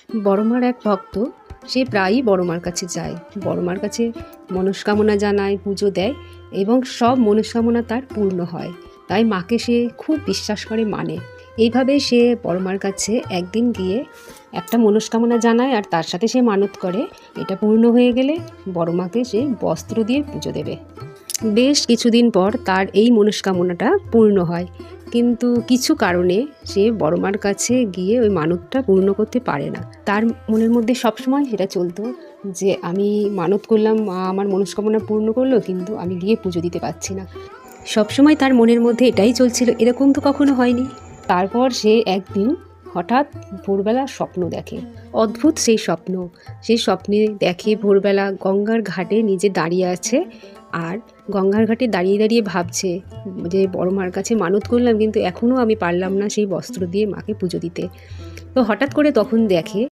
বড়মার এক ভক্ত, সে প্রায়ই বড়মার কাছে যায়, বড়মার কাছে মনস্কামনা জানায়, পুজো দেয় এবং সব মনস্কামনা তার পূর্ণ হয়। তাই মাকে সে খুব বিশ্বাস করে, মানে। এইভাবে সে বড়মার কাছে একদিন গিয়ে একটা মনস্কামনা জানায় আর তার সাথে সে মানত করে এটা পূর্ণ হয়ে গেলে বড়মাকে সে বস্ত্র দিয়ে পুজো দেবে। বেশ কিছুদিন পর তার এই মনস্কামনাটা পূর্ণ হয়, কিন্তু কিছু কারণে সে বড়মার কাছে গিয়ে ওই মানতটা পূর্ণ করতে পারে না। তার মনের মধ্যে সবসময় সেটা চলতো যে আমি মানত করলাম, মা আমার মনস্কামনা পূর্ণ করলো, কিন্তু আমি গিয়ে পুজো দিতে পারছি না। সবসময় তার মনের মধ্যে এটাই চলছিল, এরকম তো কখনো হয়নি। তারপর সে একদিন হঠাৎ ভোরবেলা স্বপ্ন দেখে, অদ্ভুত সেই স্বপ্ন। সেই স্বপ্নে দেখে ভোরবেলা গঙ্গার ঘাটে নিজে দাঁড়িয়ে আছে, আর গঙ্গার ঘাটে দাঁড়িয়ে দাঁড়িয়ে ভাবছে যে বড়মার কাছে মানত করলাম, কিন্তু এখনও আমি পারলাম না সেই বস্ত্র দিয়ে মাকে পুজো দিতে। তো হঠাৎ করে তখন দেখে